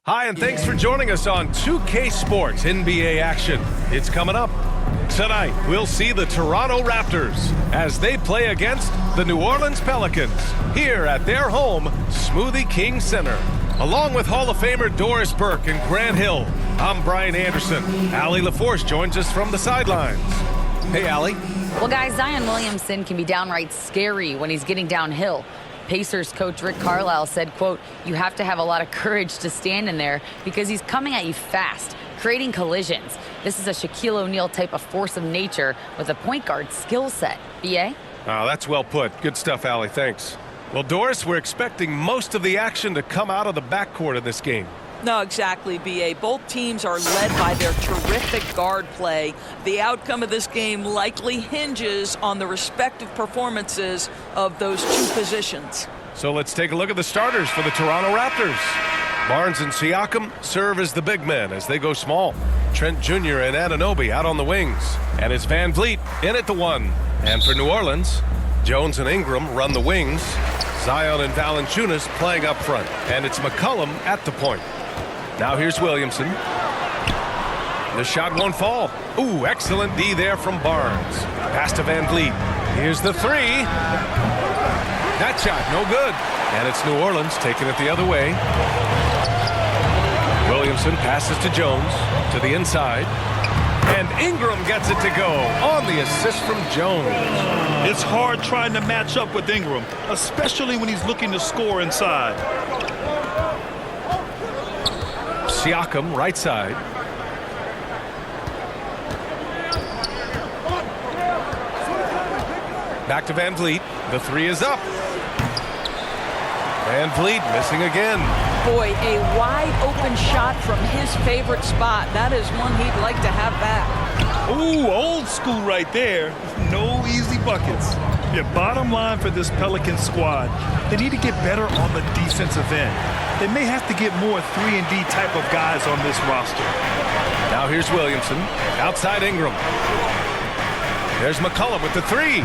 Hi, and thanks for joining us on 2K Sports NBA action. It's coming up. Tonight, we'll see the Toronto Raptors as they play against the New Orleans Pelicans here at their home, Smoothie King Center. Along with Hall of Famer Doris Burke and Grant Hill, I'm Brian Anderson. Allie LaForce joins us from the sidelines. Hey, Allie. Well, guys, Zion Williamson can be downright scary when he's getting downhill. Pacers coach Rick Carlisle said, quote, "You have to have a lot of courage to stand in there because he's coming at you fast, creating collisions. This is a Shaquille O'Neal type of force of nature with a point guard skill set." B.A.? Oh, that's well put. Good stuff, Allie. Thanks. Well, Doris, we're expecting most of the action to come out of the backcourt of this game. No, exactly, B.A. Both teams are led by their terrific guard play. The outcome of this game likely hinges on the respective performances of those two positions. So let's take a look at the starters for the Toronto Raptors. Barnes and Siakam serve as the big men as they go small. Trent Jr. and Anunoby out on the wings. And it's Van Vliet in at the one. And for New Orleans, Jones and Ingram run the wings. Zion and Valanciunas playing up front. And it's McCollum at the point. Now here's Williamson. The shot won't fall. Ooh, excellent D there from Barnes. Pass to Van Vliet. Here's the three. That shot, no good. And it's New Orleans taking it the other way. Williamson passes to Jones to the inside. And Ingram gets it to go on the assist from Jones. It's hard trying to match up with Ingram, especially when he's looking to score inside. Siakam, right side. Back to Van Vliet. The three is up. Van Vliet missing again. Boy, a wide open shot from his favorite spot. That is one he'd like to have back. Ooh, old school right there. No easy buckets. Yeah, bottom line for this Pelicans squad, they need to get better on the defensive end. They may have to get more 3-and-D type of guys on this roster. Now here's Williamson. Outside Ingram. There's McCollum with the three.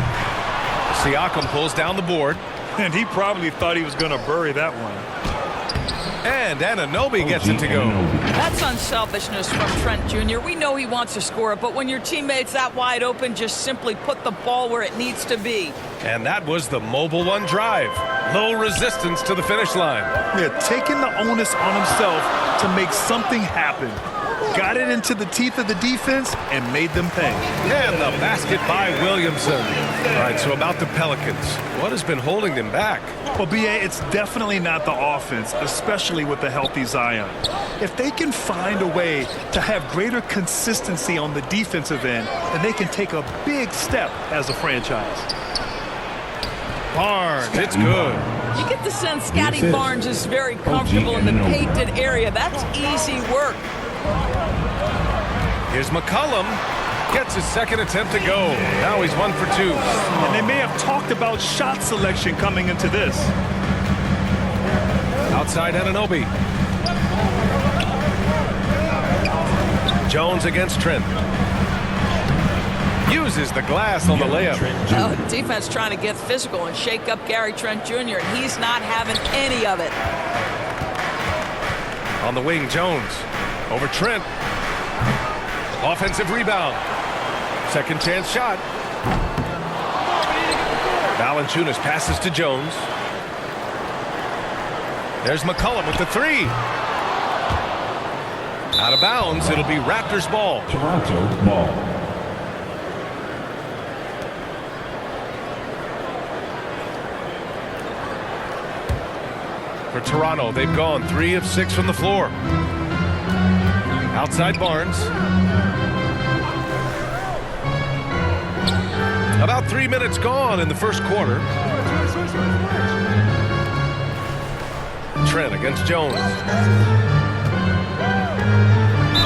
Siakam pulls down the board. And he probably thought he was going to bury that one. And Anunoby gets it to go. That's unselfishness from Trent Jr. We know he wants to score it, but when your teammate's that wide open, just simply put the ball where it needs to be. And that was the Mobile One drive. Low resistance to the finish line. Yeah, taking the onus on himself to make something happen. Got it into the teeth of the defense and made them pay. And the basket by Williamson. All right, so about the Pelicans. What has been holding them back? Well, B.A., it's definitely not the offense, especially with the healthy Zion. If they can find a way to have greater consistency on the defensive end, then they can take a big step as a franchise. Barnes, it's good. You get the sense Scotty Barnes is very comfortable in the painted area. That's easy work. Here's McCollum. Gets his second attempt to go. Now he's 1 for 2. And they may have talked about shot selection coming into this. Outside Anunoby. Jones against Trent. Uses the glass on the layup. Oh, defense trying to get physical and shake up Gary Trent Jr., and he's not having any of it. On the wing, Jones. Over Trent. Offensive rebound. Second chance shot. Valanciunas passes to Jones. There's McCollum with the three. Out of bounds, it'll be Raptors ball. Toronto ball. For Toronto, they've gone 3 of 6 from the floor. Outside Barnes. About 3 minutes gone in the first quarter. Trent against Jones.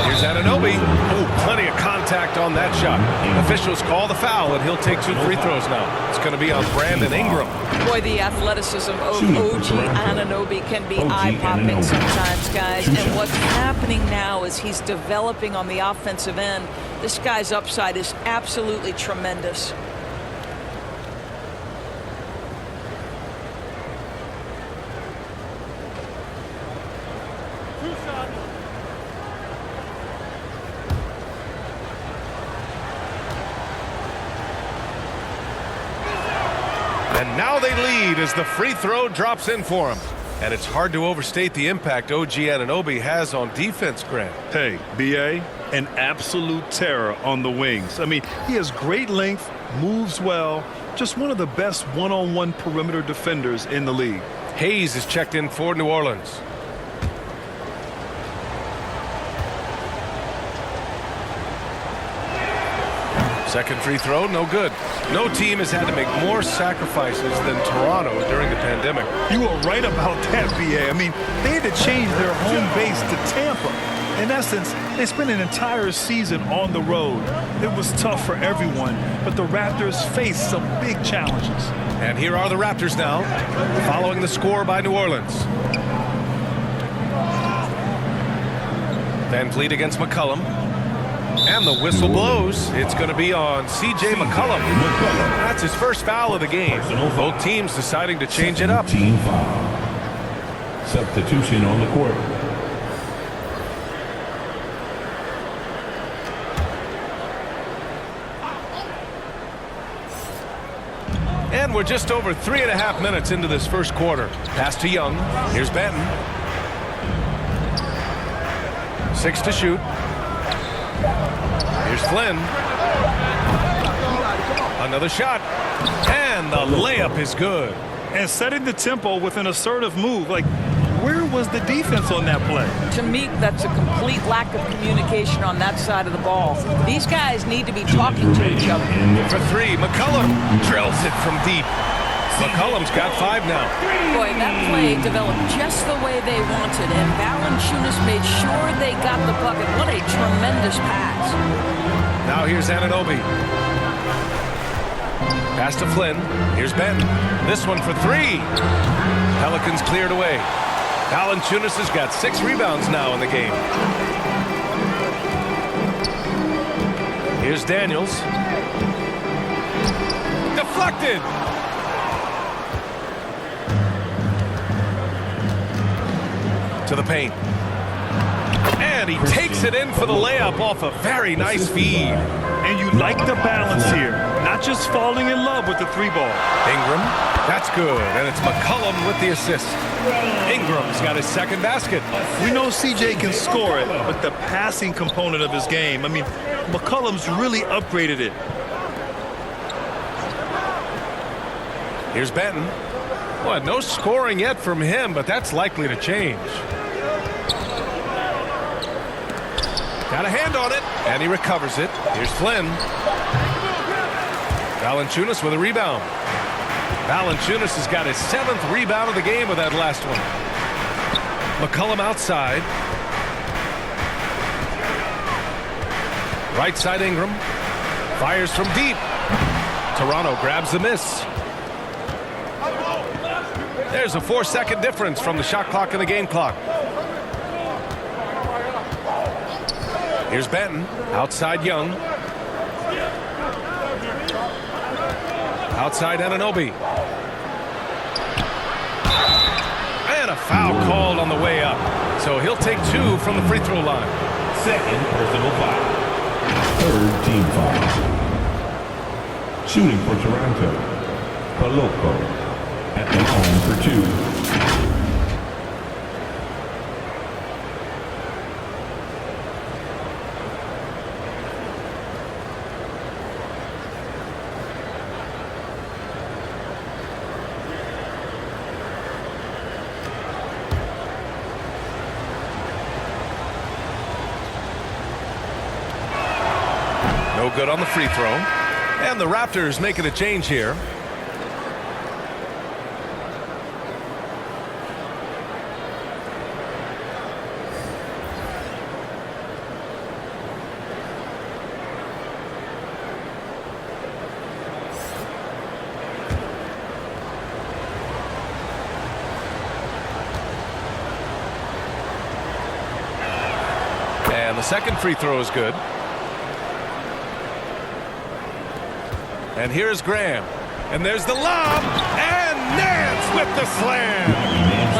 Here's Anunoby. Ooh, plenty of contact on that shot. Officials call the foul, and he'll take 2 free throws now. It's going to be on Brandon Ingram. Boy, the athleticism of OG Anunoby can be eye-popping sometimes, guys. And what's happening now is he's developing on the offensive end. This guy's upside is absolutely tremendous. And now they lead as the free throw drops in for him. And it's hard to overstate the impact OG Anunoby has on defense, Grant. Hey, B.A., an absolute terror on the wings. I mean, he has great length, moves well, just one of the best one-on-one perimeter defenders in the league. Hayes is checked in for New Orleans. Second free throw, no good. No team has had to make more sacrifices than Toronto during the pandemic. You are right about that, B.A. I mean, they had to change their home base to Tampa. In essence, they spent an entire season on the road. It was tough for everyone, but the Raptors faced some big challenges. And here are the Raptors now, following the score by New Orleans. Van Vliet against McCollum. And the whistle blows. It's going to be on C.J. McCollum. That's his first foul of the game. Both teams deciding to change it up. Team foul. Substitution on the court. And we're just over 3.5 minutes into this first quarter. Pass to Young. Here's Benton. 6 to shoot. Here's Flynn. Another shot. And the layup is good. And setting the tempo with an assertive move. Like, where was the defense on that play? To me, that's a complete lack of communication on that side of the ball. These guys need to be talking to each other. For three, McCollum drills it from deep. McCollum's got 5 now. Boy, that play developed just the way they wanted, and Valanciunas made sure they got the bucket. What a tremendous pass. Now here's Anunoby. Pass to Flynn. Here's Benton. This one for 3. Pelicans cleared away. Valanciunas has got 6 rebounds now in the game. Here's Daniels. Deflected. To the paint. And he takes it in for the layup off a very nice feed. And you like the balance here. Not just falling in love with the 3-ball. Ingram, that's good. And it's McCollum with the assist. Ingram's got his second basket. We know CJ can score it, but the passing component of his game, I mean, McCollum's really upgraded it. Here's Benton. Well, no scoring yet from him, but that's likely to change. Got a hand on it, and he recovers it. Here's Flynn. Valanciunas with a rebound. Valanciunas has got his 7th rebound of the game with that last one. McCollum outside. Right side Ingram. Fires from deep. Toronto grabs the miss. There's a 4-second difference from the shot clock and the game clock. Here's Benton. Outside Young. Outside Anunoby. And a foul called on the way up. So he'll take 2 from the free throw line. Second personal foul. Third team foul. Shooting for Toronto. Paloko at the line for 2. No good on the free throw. And the Raptors making a change here. And the second free throw is good. And here's Graham. And there's the lob. And Nance with the slam.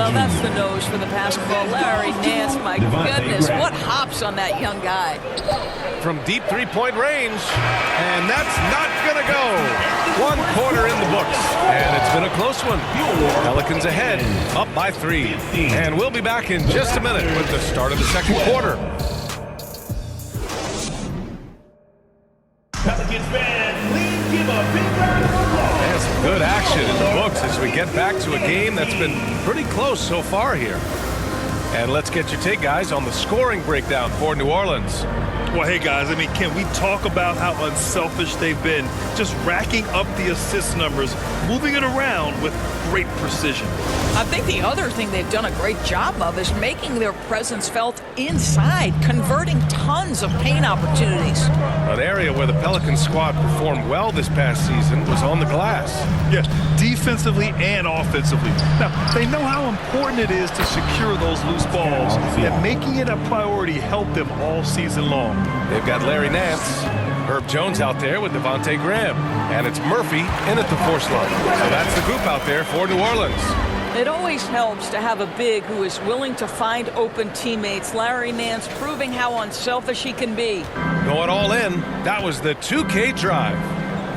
Well, that's the nose for the basketball. Larry Nance, my goodness, what hops on that young guy. From deep three-point range, and that's not going to go. 1 quarter in the books, and it's been a close one. Pelicans ahead, up by 3. And we'll be back in just a minute with the start of the second quarter. Pelicans fans, please give a big round of applause. And some good action in the books as we get back to a game that's been pretty close so far here. And let's get your take, guys, on the scoring breakdown for New Orleans. Well, hey, guys, I mean, can we talk about how unselfish they've been? Just racking up the assist numbers, moving it around with great precision. I think the other thing they've done a great job of is making their presence felt inside, converting tons of paint opportunities. An area where the Pelicans squad performed well this past season was on the glass. Yeah, defensively and offensively. Now, they know how important it is to secure those loose balls, and making it a priority helped them all season long. They've got Larry Nance, Herb Jones out there with Devontae Graham, and it's Murphy in at the force line. So that's the group out there for New Orleans. It always helps to have a big who is willing to find open teammates. Larry Nance proving how unselfish he can be. Going all in, that was the 2K drive.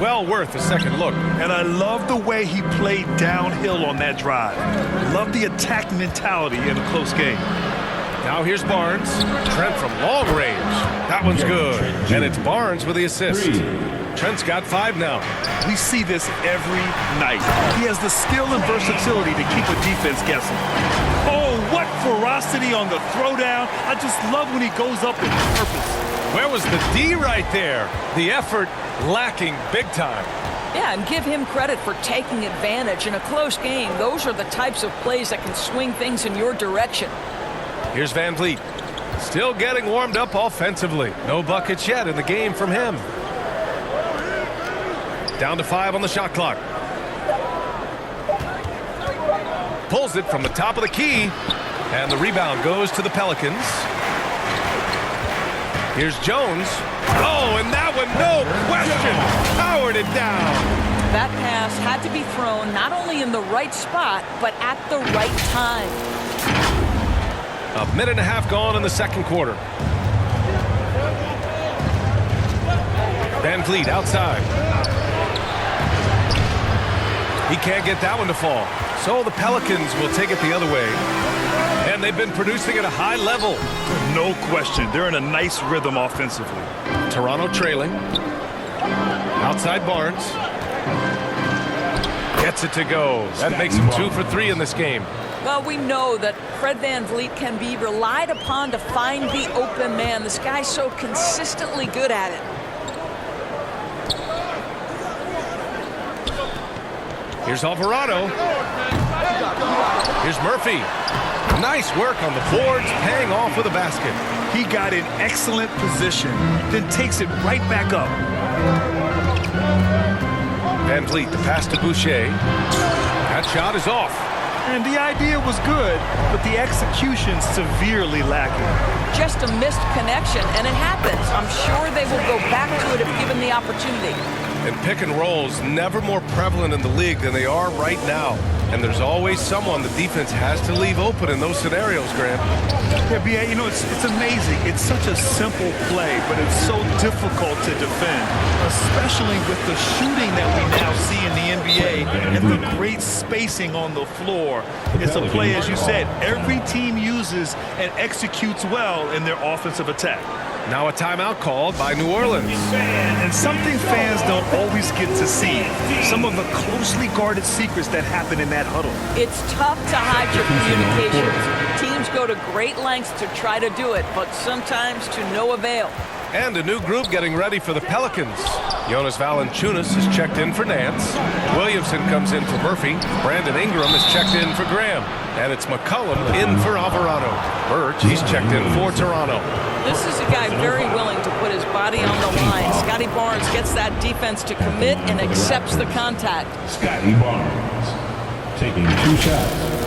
Well worth a second look. And I love the way he played downhill on that drive. Love the attack mentality in a close game. Now here's Barnes. Trent from long range. That one's good. And it's Barnes with the assist. Trent's got 5 now. We see this every night. He has the skill and versatility to keep a defense guessing. Oh, what ferocity on the throwdown. I just love when he goes up with purpose. Where was the D right there? The effort lacking big time. Yeah, and give him credit for taking advantage in a close game. Those are the types of plays that can swing things in your direction. Here's Van Vliet. Still getting warmed up offensively. No buckets yet in the game from him. Down to 5 on the shot clock. Pulls it from the top of the key. And the rebound goes to the Pelicans. Here's Jones. Oh, and that one, no question, powered it down. That pass had to be thrown not only in the right spot, but at the right time. A minute and a half gone in the second quarter. Van Vliet outside. He can't get that one to fall. So the Pelicans will take it the other way. And they've been producing at a high level. No question. They're in a nice rhythm offensively. Toronto trailing. Outside Barnes. Gets it to go. That makes him 2 for 3 in this game. Well, we know that Fred Van Vliet can be relied upon to find the open man. This guy's so consistently good at it. Here's Alvarado. Here's Murphy. Nice work on the boards, paying off with a basket. He got in excellent position, then takes it right back up. Van Vliet, the pass to Boucher. That shot is off. And the idea was good, but the execution severely lacking. Just a missed connection, and it happens. I'm sure they will go back to it if given the opportunity. And pick and rolls never more prevalent in the league than they are right now. And there's always someone the defense has to leave open in those scenarios, Graham. Yeah, B.A., you know, it's amazing. It's such a simple play, but it's so difficult to defend, especially with the shooting that we now see in the NBA and the great spacing on the floor. It's a play, as you said, every team uses and executes well in their offensive attack. Now a timeout called by New Orleans. And something fans don't always get to see, some of the closely guarded secrets that happen in that huddle. It's tough to hide your communications. Teams go to great lengths to try to do it, but sometimes to no avail. And a new group getting ready for the Pelicans. Jonas Valanciunas is checked in for Nance. Williamson comes in for Murphy. Brandon Ingram is checked in for Graham. And it's McCollum in for Alvarado. Birch, he's checked in for Toronto. This is a guy very willing to put his body on the line. Scotty Barnes gets that defense to commit and accepts the contact. Scotty Barnes taking 2 shots.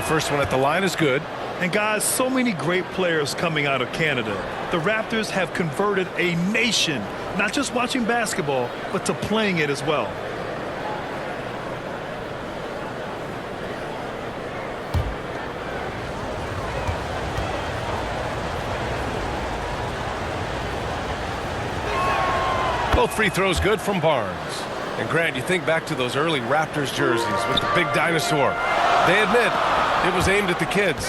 the first one at the line is good. And guys, so many great players coming out of Canada. The Raptors have converted a nation, not just watching basketball, but to playing it as well. Both free throws good from Barnes. And Grant, you think back to those early Raptors jerseys with the big dinosaur. They admit it was aimed at the kids.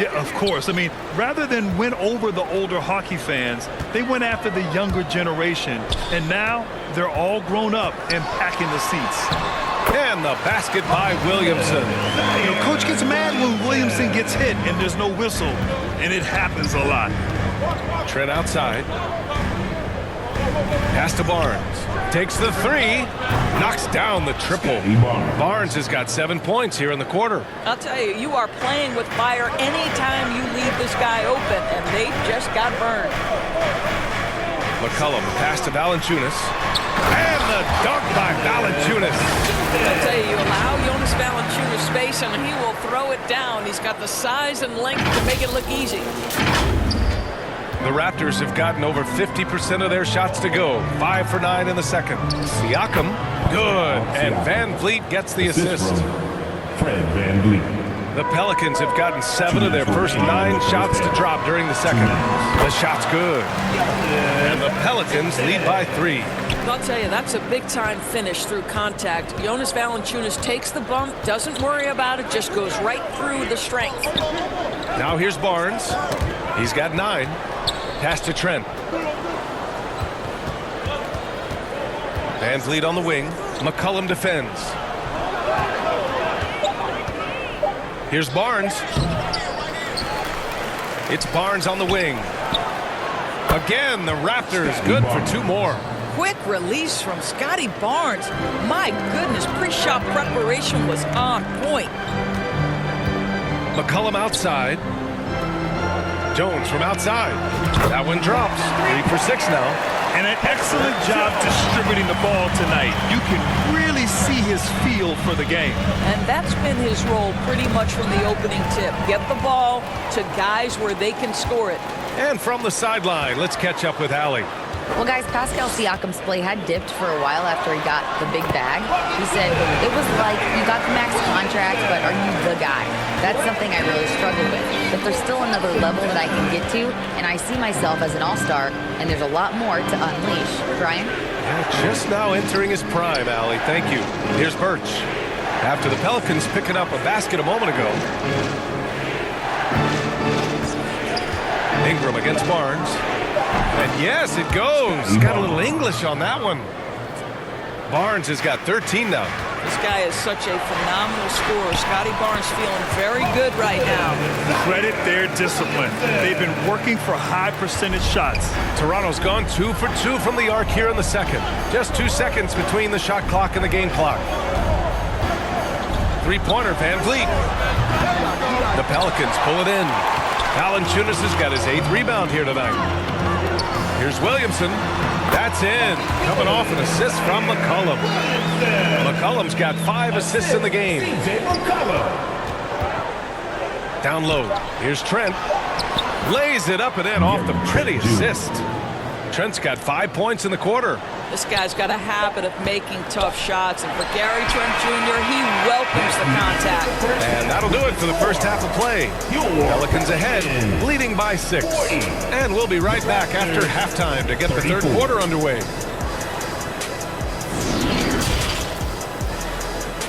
Yeah, of course. I mean, rather than win over the older hockey fans, they went after the younger generation. And now they're all grown up and packing the seats. And the basket by Williamson. You know, coach gets mad when Williamson gets hit and there's no whistle. And it happens a lot. Trent outside. Pass to Barnes. Takes the three. Knocks down the triple. Barnes has got 7 points here in the quarter. I'll tell you, you are playing with fire anytime you leave this guy open, and they just got burned. McCollum pass to Valanciunas. And the dunk by Valanciunas. I'll tell you, you allow Jonas Valanciunas space, and he will throw it down. He's got the size and length to make it look easy. The Raptors have gotten over 50% of their shots to go. 5 for 9 in the second. Siakam, good. And Van Vliet gets the assist. Fred Van Vliet. The Pelicans have gotten 7 of their first 9 shots to drop during the second. The shot's good. And the Pelicans lead by 3. I'll tell you, that's a big-time finish through contact. Jonas Valanciunas takes the bump, doesn't worry about it, just goes right through the strength. Now here's Barnes. He's got 9. Pass to Trent. Van Vliet on the wing. McCollum defends. Here's Barnes. It's Barnes on the wing. Again, the Raptors good for 2 more. Quick release from Scotty Barnes. My goodness, pre-shot preparation was on point. McCollum outside. Jones from outside. That one drops. 3 for 6 now. And an excellent job distributing the ball tonight. You can really see his feel for the game. And that's been his role pretty much from the opening tip. Get the ball to guys where they can score it. And from the sideline, let's catch up with Allie. Well, guys, Pascal Siakam's play had dipped for a while after he got the big bag. He said, it was like you got the max contract, but are you the guy? That's something I really struggle with. But there's still another level that I can get to, and I see myself as an all-star, and there's a lot more to unleash. Brian? Yeah, just now entering his prime, Allie. Thank you. Here's Birch. After the Pelicans picking up a basket a moment ago. Ingram against Barnes. And yes, it goes. Got a little English on that one. Barnes has got 13 now. This guy is such a phenomenal scorer. Scotty Barnes feeling very good right now. Credit their discipline. They've been working for high percentage shots. Toronto's gone 2 for 2 from the arc here in the second. Just 2 seconds between the shot clock and the game clock. 3-pointer, Van Vliet. The Pelicans pull it in. Valanciunas has got his 8th rebound here tonight. Here's Williamson. That's in. Coming off an assist from McCollum. McCollum's got 5 assists in the game. Down low. Here's Trent. Lays it up and in off the pretty assist. Trent's got 5 points in the quarter. This guy's got a habit of making tough shots, and for Gary Trent Jr., he welcomes the contact. And that'll do it for the first half of play. Pelicans ahead, leading by 6. And we'll be right back after halftime to get the third quarter underway.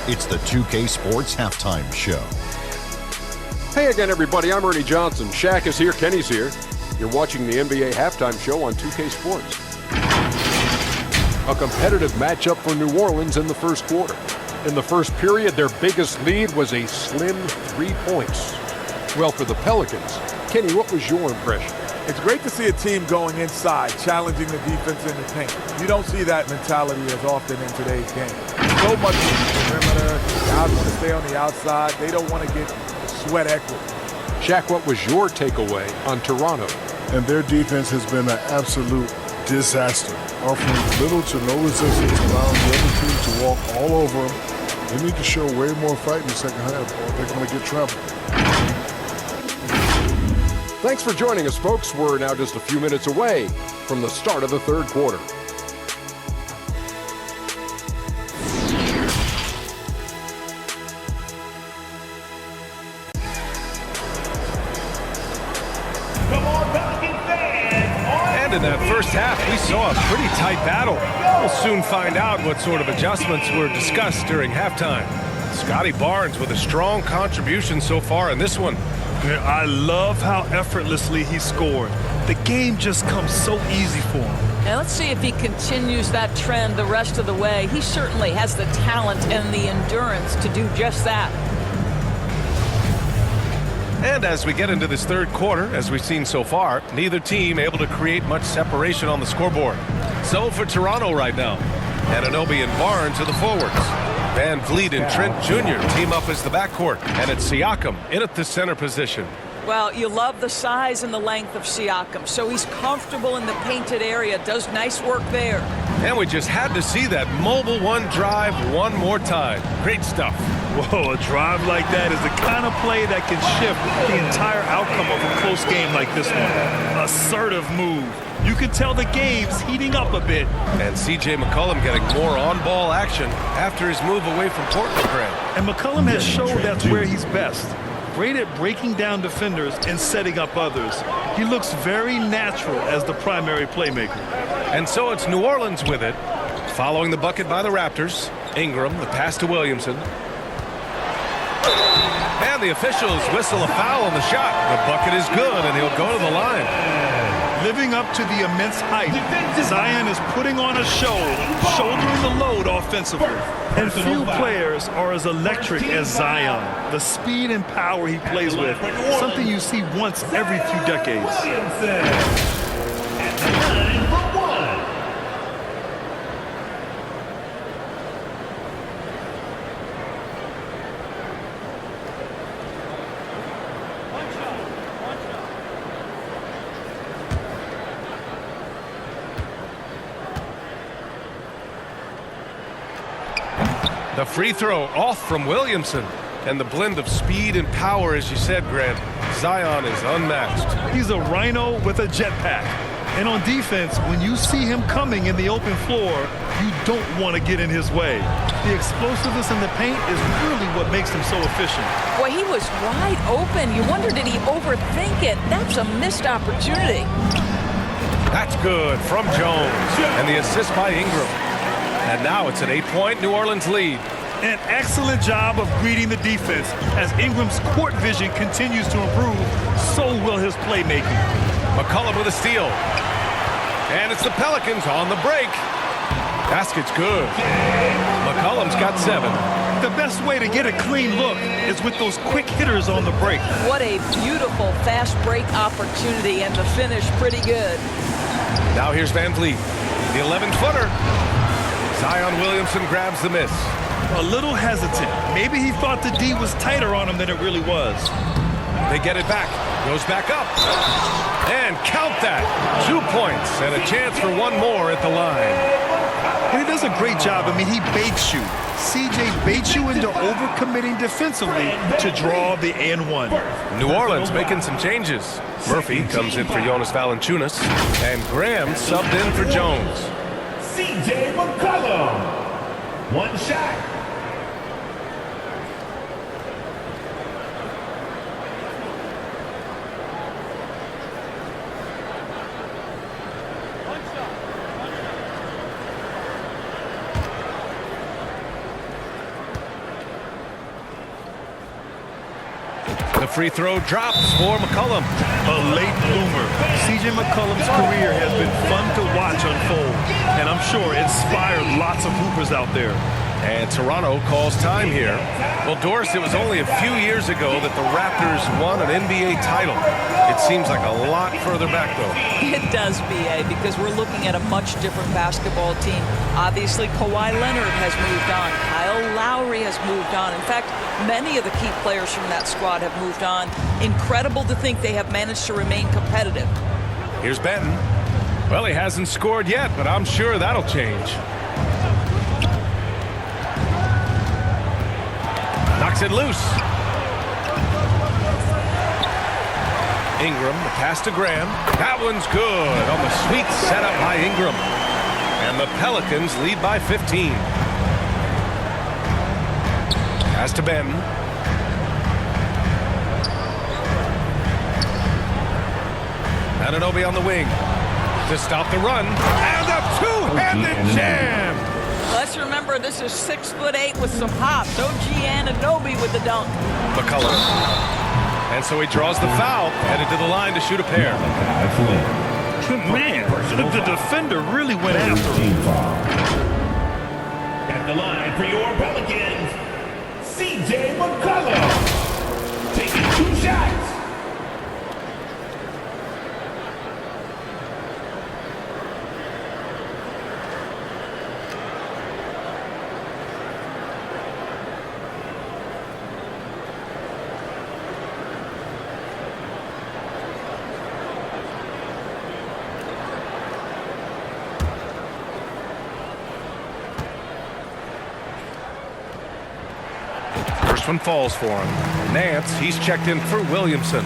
It's the 2K Sports Halftime Show. Hey again, everybody. I'm Ernie Johnson. Shaq is here. Kenny's here. You're watching the NBA Halftime Show on 2K Sports. A competitive matchup for New Orleans in the first quarter. In the first period, their biggest lead was a slim 3 points. Well, for the Pelicans, Kenny, what was your impression? It's great to see a team going inside, challenging the defense in the paint. You don't see that mentality as often in today's game. So much on the perimeter, guys want to stay on the outside. They don't want to get sweat equity. Shaq, what was your takeaway on Toronto? And their defense has been an absolute disaster, offering little to no resistance, allowing the other team to walk all over them. They need to show way more fight in the second half, or they're going to get trampled. Thanks for joining us, folks. We're now just a few minutes away from the start of the third quarter. And in that first half, we saw a pretty tight battle. We'll soon find out what sort of adjustments were discussed during halftime. Scotty Barnes with a strong contribution so far in this one. Yeah, I love how effortlessly he scored. The game just comes so easy for him. Now let's see if he continues that trend the rest of the way. He certainly has the talent and the endurance to do just that. And as we get into this third quarter, as we've seen so far, neither team able to create much separation on the scoreboard. So for Toronto right now, Anunoby and Barnes are the forwards. Van Vliet and Trent Jr. team up as the backcourt, and it's Siakam in at the center position. Well, you love the size and the length of Siakam, so he's comfortable in the painted area, does nice work there. And we just had to see that mobile one drive one more time. Great stuff. Whoa, a drive like that is the kind of play that can shift the entire outcome of a close game like this one. Assertive move. You can tell the game's heating up a bit. And C.J. McCollum getting more on-ball action after his move away from Portland, Grant. And McCollum has showed that's where he's best. Great at breaking down defenders and setting up others. He looks very natural as the primary playmaker. And so it's New Orleans with it. Following the bucket by the Raptors. Ingram, the pass to Williamson. And the officials whistle a foul on the shot. The bucket is good, and he'll go to the line. Living up to the immense hype, Zion is putting on a show, shouldering the load offensively. And few players are as electric as Zion. The speed and power he plays with, something you see once every few decades. The free throw off from Williamson. And the blend of speed and power, as you said, Grant, Zion is unmatched. He's a rhino with a jetpack. And on defense, when you see him coming in the open floor, you don't want to get in his way. The explosiveness in the paint is really what makes him so efficient. Boy, he was wide open. You wonder, did he overthink it? That's a missed opportunity. That's good from Jones. And the assist by Ingram. And now it's an 8-point New Orleans lead. An excellent job of reading the defense. As Ingram's court vision continues to improve, so will his playmaking. McCollum with a steal. And it's the Pelicans on the break. Basket's good. McCollum's got 7. The best way to get a clean look is with those quick hitters on the break. What a beautiful fast break opportunity, and the finish pretty good. Now here's Van Vliet. The 11-footer. Zion Williamson grabs the miss. A little hesitant. Maybe he thought the D was tighter on him than it really was. They get it back. Goes back up. And count that. 2 points and a chance for one more at the line. And he does a great job. I mean, he baits you. CJ baits you into overcommitting defensively to draw the and one. New Orleans making some changes. Murphy comes in for Jonas Valanciunas. And Graham subbed in for Jones. C.J. McCollum. One shot. The free throw drops for McCollum. A late bloomer. C.J. McCollum's career has been fun to watch unfold, and I'm sure inspired lots of hoopers out there. And Toronto calls time here. Well, Doris, it was only a few years ago that the Raptors won an NBA title. It seems like a lot further back, though. It does, B.A., because we're looking at a much different basketball team. Obviously, Kawhi Leonard has moved on. Kyle Lowry has moved on. In fact, many of the key players from that squad have moved on. Incredible to think they have managed to remain competitive. Here's Benton. Well, he hasn't scored yet, but I'm sure that'll change. Kicks it loose. Ingram, the pass to Graham. That one's good on the sweet setup by Ingram. And the Pelicans lead by 15. Pass to Ben. Anunoby on the wing to stop the run. And a two-handed jam. Let's remember, this is 6'8" with some hops. OG Anunoby with the dunk. McCollum. And so he draws the foul, headed to the line to shoot a pair. Man, the defender really went after him. At the line for your Pelicans, CJ McCollum. Taking 2 shots. First one falls for him. Nance, he's checked in for Williamson.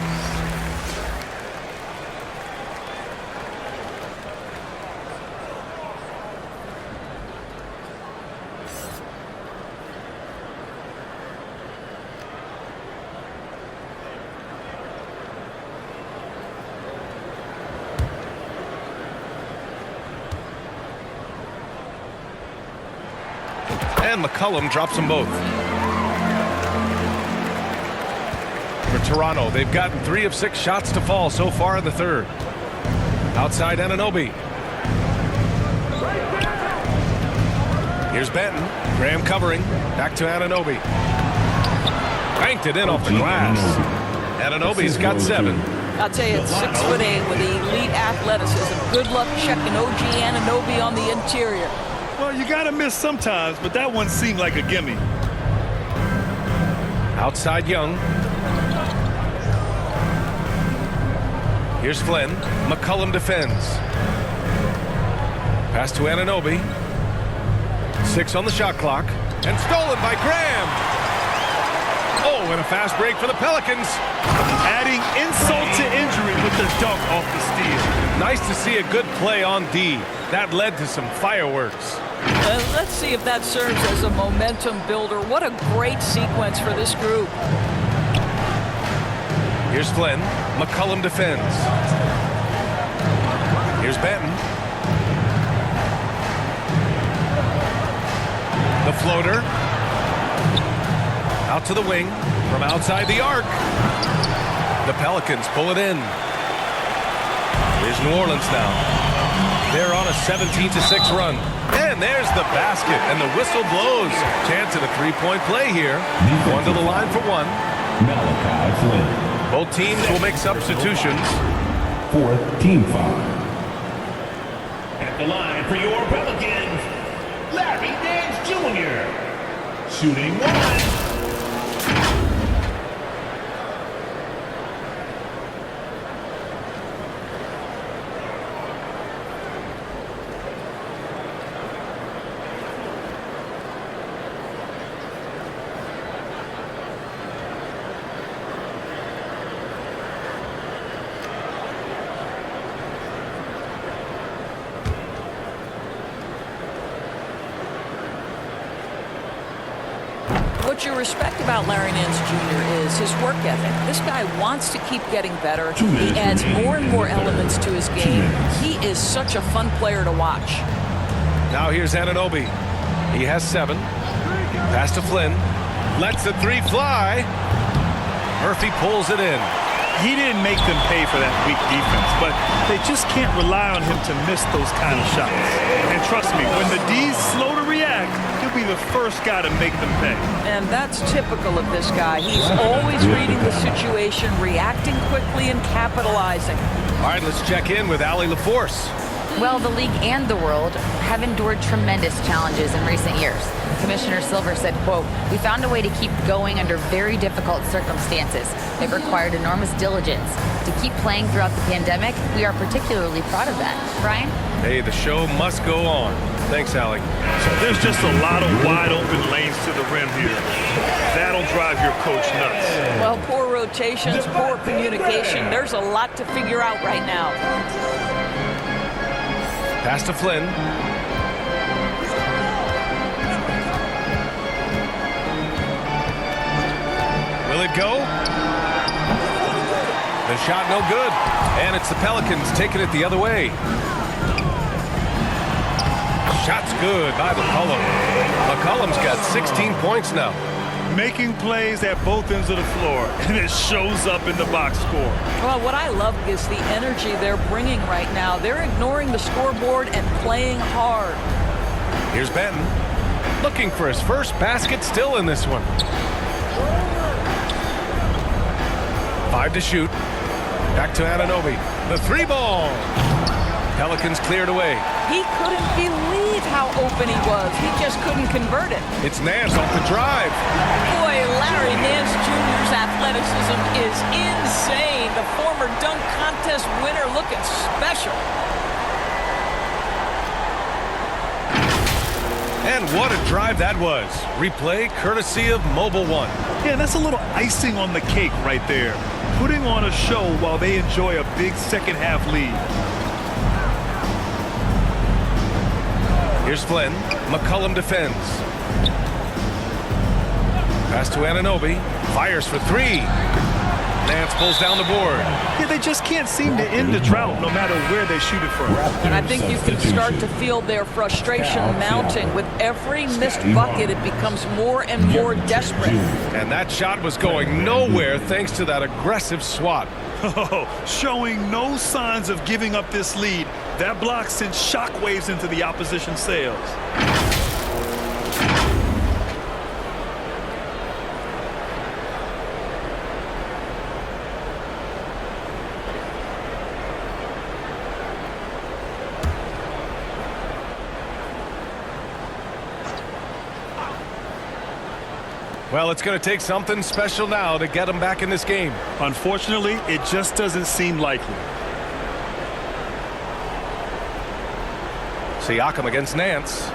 And McCollum drops them both. For Toronto, they've gotten 3 of 6 shots to fall so far in the third. Outside Anunoby. Here's Benton. Graham covering. Back to Anunoby. Banked it in off the glass. Anunoby's got 7. I'll tell you, it's 6'8" with elite athleticism. Good luck checking OG Anunoby on the interior. Well, you got to miss sometimes, but that one seemed like a gimme. Outside Young. Here's Flynn. McCollum defends. Pass to Anunoby. 6 on the shot clock. And stolen by Graham. Oh, and a fast break for the Pelicans. Adding insult to injury with the dunk off the steal. Nice to see a good play on D. That led to some fireworks. Let's see if that serves as a momentum builder. What a great sequence for this group. Here's Flynn. McCollum defends. Here's Benton. The floater. Out to the wing from outside the arc. The Pelicans pull it in. Here's New Orleans now. They're on a 17-6 run. And there's the basket, and the whistle blows. Chance at a 3-point play here. One to the line for 1. Malachi Flynn. Both teams will make substitutions. 4th team foul. At the line for your Pelicans, Larry Nance Jr. Shooting 1. What you respect about Larry Nance Jr. is his work ethic. This guy wants to keep getting better. He adds more and more elements to his game. He is such a fun player to watch. Now here's Anunoby. He has 7. Pass to Flynn. Lets the 3 fly. Murphy pulls it in. He didn't make them pay for that weak defense, but they just can't rely on him to miss those kind of shots. And trust me, when the D's slow to react, he'll be the first guy to make them pay. And that's typical of this guy. He's always reading the situation, reacting quickly, and capitalizing. All right, let's check in with Allie LaForce. Well, the league and the world have endured tremendous challenges in recent years. Commissioner Silver said, quote, "We found a way to keep going under very difficult circumstances. It required enormous diligence. To keep playing throughout the pandemic, we are particularly proud of that." Brian? Hey, the show must go on. Thanks, Allie. There's just a lot of wide open lanes to the rim here. That'll drive your coach nuts. Well, poor rotations, poor communication. There's a lot to figure out right now. Pass to Flynn. Will it go? The shot no good. And it's the Pelicans taking it the other way. Shot's good by McCollum. McCollum's got 16 points now. Making plays at both ends of the floor, and it shows up in the box score. Well, what I love is the energy they're bringing right now. They're ignoring the scoreboard and playing hard. Here's Benton. Looking for his first basket still in this one. 5 to shoot. Back to Anunoby. The 3 ball. Pelicans cleared away. He couldn't believe how open he was. He just couldn't convert it. It's Nance off the drive. Boy, Larry Nance Jr.'s athleticism is insane. The former dunk contest winner looking special. And what a drive that was. Replay courtesy of Mobile One. Yeah, that's a little icing on the cake right there. Putting on a show while they enjoy a big second half lead. Here's Flynn. McCollum defends. Pass to Anunoby. Fires for 3. Nance pulls down the board. Yeah, they just can't seem to end the drought no matter where they shoot it from. And I think you can start to feel their frustration mounting. With every missed bucket, it becomes more and more desperate. And that shot was going nowhere thanks to that aggressive swat. Showing no signs of giving up this lead. That block sends shockwaves into the opposition sails. Well, it's going to take something special now to get them back in this game. Unfortunately, it just doesn't seem likely. Siakam against Nance.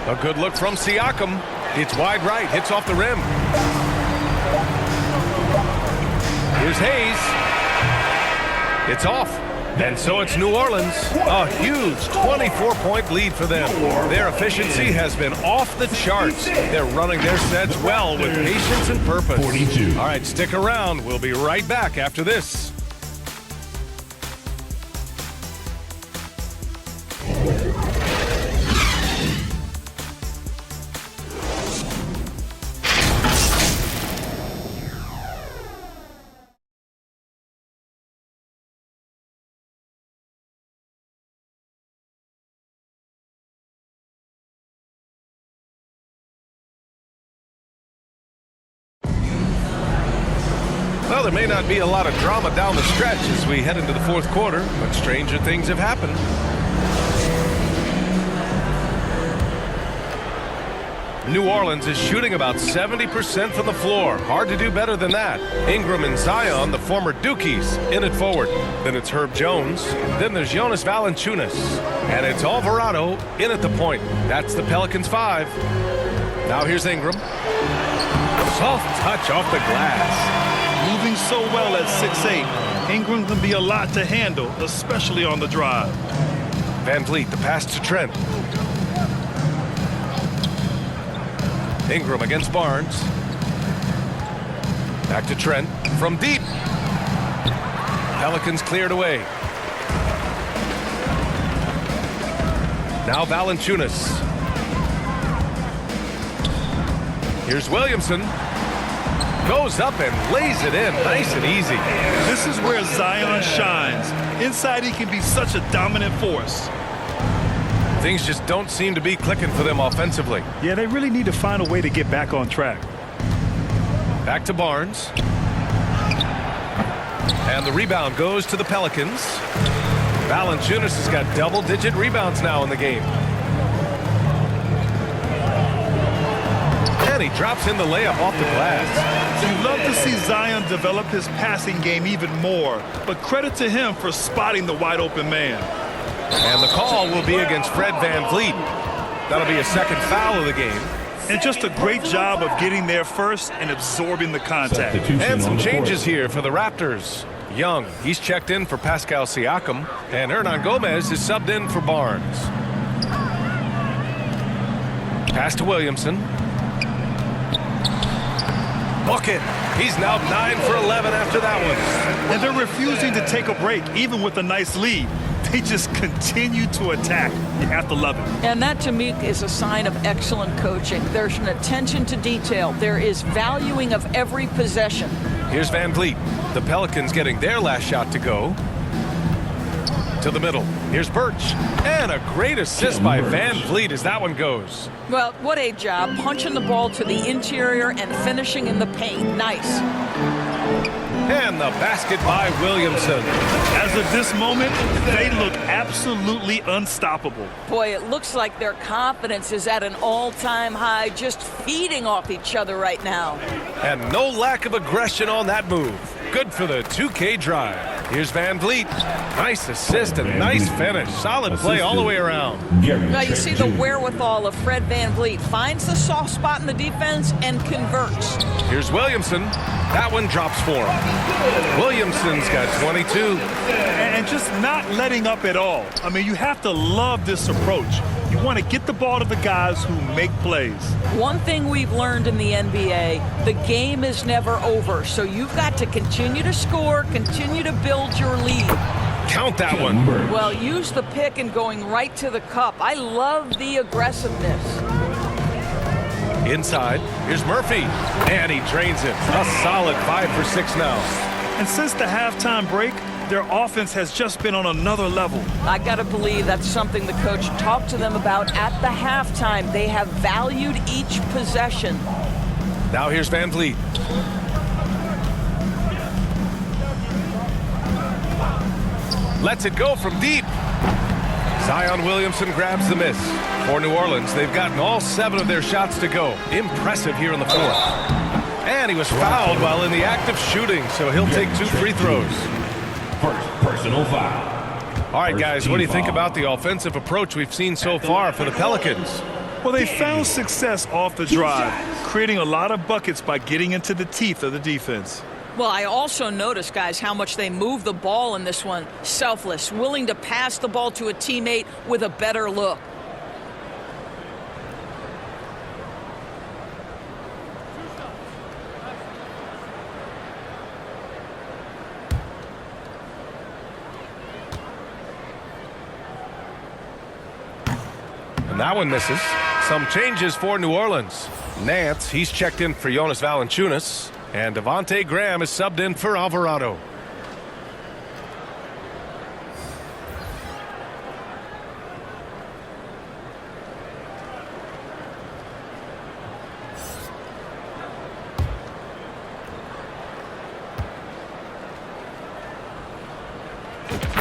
A good look from Siakam. It's wide right, hits off the rim. Here's Hayes. It's off. And so it's New Orleans. A huge 24-point lead for them. Their efficiency has been off the charts. They're running their sets well with patience and purpose. 42. All right, stick around. We'll be right back after this. Well, there may not be a lot of drama down the stretch as we head into the fourth quarter, but stranger things have happened. New Orleans is shooting about 70% from the floor. Hard to do better than that. Ingram and Zion, the former Dukies, in it forward. Then it's Herb Jones. Then there's Jonas Valanciunas. And it's Alvarado in at the point. That's the Pelicans 5. Now here's Ingram. Soft touch off the glass. Moving so well at 6'8", Ingram can be a lot to handle, especially on the drive. Van Vliet, the pass to Trent. Ingram against Barnes. Back to Trent from deep. Pelicans cleared away. Now Valanciunas. Here's Williamson. Goes up and lays it in nice and easy. This is where Zion shines. Inside, he can be such a dominant force. Things just don't seem to be clicking for them offensively. Yeah, they really need to find a way to get back on track. Back to Barnes. And the rebound goes to the Pelicans. Valanciunas has got double-digit rebounds now in the game. And he drops in the layup off the glass. You'd love to see Zion develop his passing game even more, but credit to him for spotting the wide open man. And the call will be against Fred VanVleet. That'll be a second foul of the game. And just a great job of getting there first and absorbing the contact. And some changes here for the Raptors. Young, he's checked in for Pascal Siakam. And Hernan Gomez is subbed in for Barnes. Pass to Williamson. Bucket. He's now 9 for 11 after that one. And they're refusing to take a break, even with a nice lead. They just continue to attack. You have to love it. And that, to me, is a sign of excellent coaching. There's an attention to detail. There is valuing of every possession. Here's VanVleet. The Pelicans getting their last shot to go. To the middle. Here's Birch. And a great assist by VanVleet as that one goes. Well, what a job. Punching the ball to the interior and finishing in the paint. Nice. And the basket by Williamson. As of this moment, they look absolutely unstoppable. Boy, it looks like their confidence is at an all-time high, just feeding off each other right now. And no lack of aggression on that move. Good for the 2K drive. Here's VanVleet. Nice assist and nice finish. Solid play all the way around. Now you see the wherewithal of Fred VanVleet. Finds the soft spot in the defense and converts. Here's Williamson. That one drops for him. Williamson's got 22. And just not letting up at all. I mean, you have to love this approach. You want to get the ball to the guys who make plays. One thing we've learned in the NBA, the game is never over. So you've got to continue to score, continue to build your lead. Count that one. Well, use the pick and going right to the cup. I love the aggressiveness. Inside, here's Murphy. And he drains it. A solid 5 for 6 now. And since the halftime break, their offense has just been on another level. I got to believe that's something the coach talked to them about at the halftime. They have valued each possession. Now here's VanVleet. Lets it go from deep. Zion Williamson grabs the miss. For New Orleans, they've gotten all 7 of their shots to go. Impressive here in the fourth. And he was fouled while in the act of shooting, so he'll take 2 free throws. First personal foul. All right, guys, what do you think about the offensive approach we've seen so far for the Pelicans? Well, they found success off the drive, creating a lot of buckets by getting into the teeth of the defense. Well, I also noticed, guys, how much they move the ball in this one. Selfless, willing to pass the ball to a teammate with a better look. And that one misses. Some changes for New Orleans. Nance, he's checked in for Jonas Valanciunas. And Devontae Graham is subbed in for Alvarado.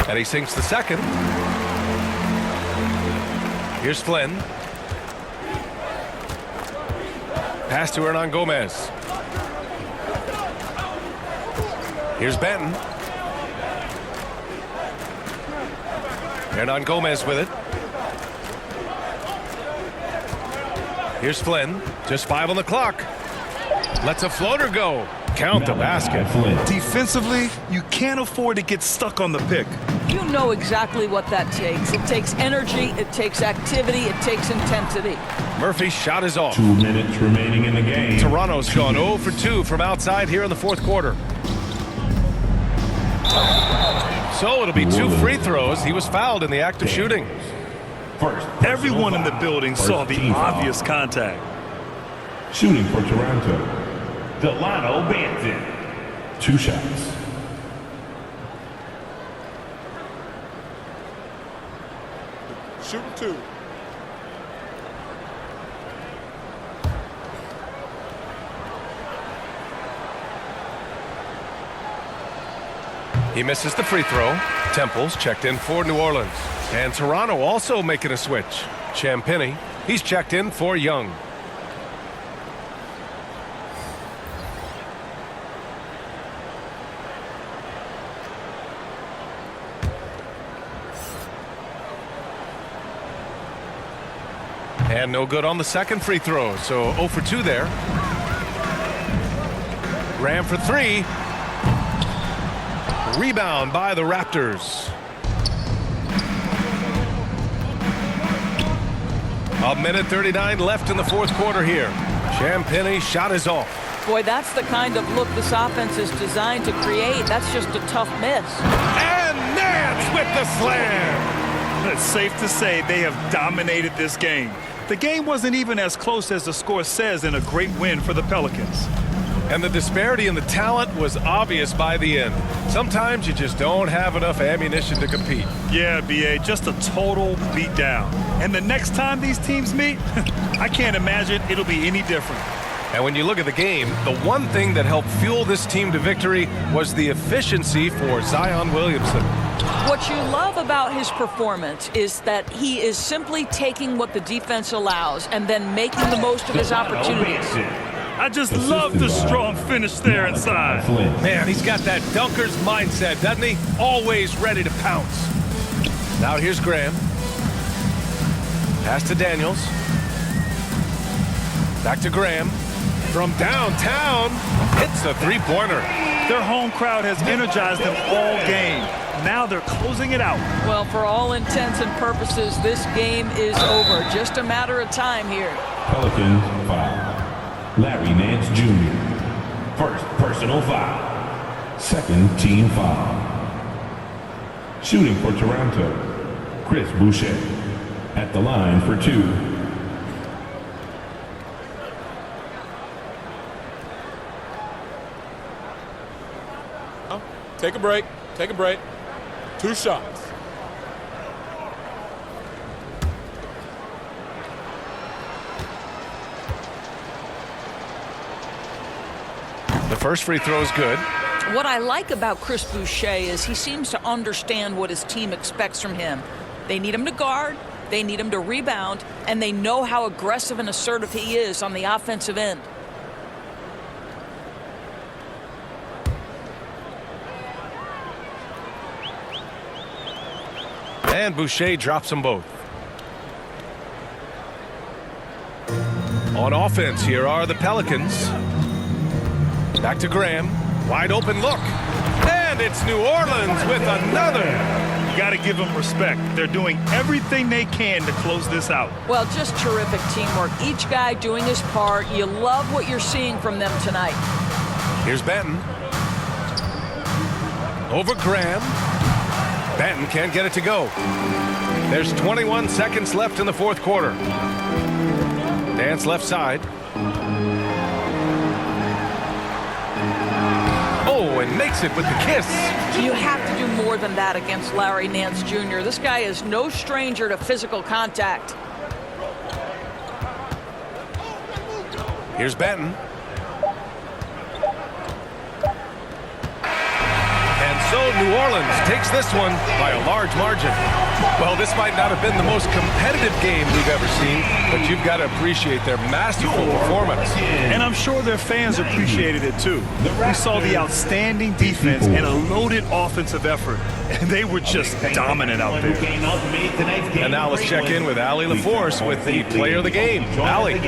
And he sinks the second. Here's Flynn. Pass to Hernan Gomez. Here's Benton. Hernan Gomez with it. Here's Flynn. Just 5 on the clock. Lets a floater go. Count the basket. Defensively, you can't afford to get stuck on the pick. You know exactly what that takes. It takes energy, it takes activity, it takes intensity. Murphy's shot is off. 2 minutes remaining in the game. Toronto's gone 0 for 2 from outside here in the fourth quarter. So it'll be 2 free throws. He was fouled in the act of shooting. Everyone in the building saw the obvious contact. Shooting for Toronto, Delano Banton. 2 shots. Shoot 2. He misses the free throw. Temple's checked in for New Orleans. And Toronto also making a switch. Champagnie, he's checked in for Young. And no good on the second free throw, so 0 for 2 there. Graham for 3. Rebound by the Raptors. A minute 39 left in the fourth quarter here. Champagne's shot is off. Boy, that's the kind of look this offense is designed to create. That's just a tough miss. And Nance with the slam. It's safe to say they have dominated this game. The game wasn't even as close as the score says in a great win for the Pelicans. And the disparity in the talent was obvious by the end. Sometimes you just don't have enough ammunition to compete. Yeah, B.A., just a total beatdown. And the next time these teams meet, I can't imagine it'll be any different. And when you look at the game, the one thing that helped fuel this team to victory was the efficiency for Zion Williamson. What you love about his performance is that he is simply taking what the defense allows and then making the most of his opportunities. I just love the strong finish there inside. Man, he's got that dunker's mindset, doesn't he? Always ready to pounce. Now here's Graham. Pass to Daniels. Back to Graham. From downtown, hits a three-pointer. Their home crowd has energized them all game. Now they're closing it out. Well, for all intents and purposes, this game is over. Just a matter of time here. Pelicans foul. Larry Nance Jr. First personal foul. Second team foul. Shooting for Toronto, Chris Boucher. At the line for 2. Take a break. Take a break. 2 shots. The first free throw is good. What I like about Chris Boucher is he seems to understand what his team expects from him. They need him to guard, they need him to rebound, and they know how aggressive and assertive he is on the offensive end. And Boucher drops them both. On offense, here are the Pelicans. Back to Graham. Wide open look. And it's New Orleans with another. You got to give them respect. They're doing everything they can to close this out. Well, just terrific teamwork. Each guy doing his part. You love what you're seeing from them tonight. Here's Benton. Over Graham. Benton can't get it to go. There's 21 seconds left in the fourth quarter. Nance left side. Oh, and makes it with the kiss. You have to do more than that against Larry Nance Jr. This guy is no stranger to physical contact. Here's Benton. So New Orleans takes this one by a large margin. Well, this might not have been the most competitive game we've ever seen, but you've got to appreciate their masterful performance. And I'm sure their fans appreciated it too. We saw the outstanding defense and a loaded offensive effort, and they were just dominant out there. And now let's check in with Allie LaForce with the player of the game. Allie.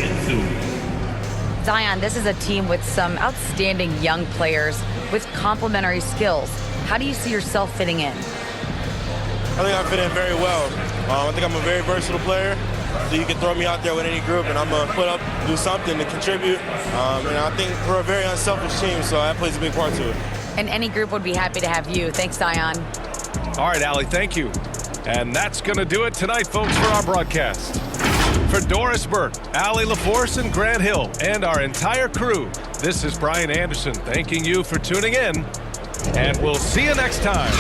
Zion, this is a team with some outstanding young players with complementary skills. How do you see yourself fitting in? I think I fit in very well. I think I'm a very versatile player. So you can throw me out there with any group, and I'm going to put up, do something to contribute. And I think we're a very unselfish team, so that plays a big part to it. And any group would be happy to have you. Thanks, Zion. All right, Allie, thank you. And that's going to do it tonight, folks, for our broadcast. For Doris Burke, Allie LaForce, and Grant Hill, and our entire crew, this is Brian Anderson thanking you for tuning in. And we'll see you next time.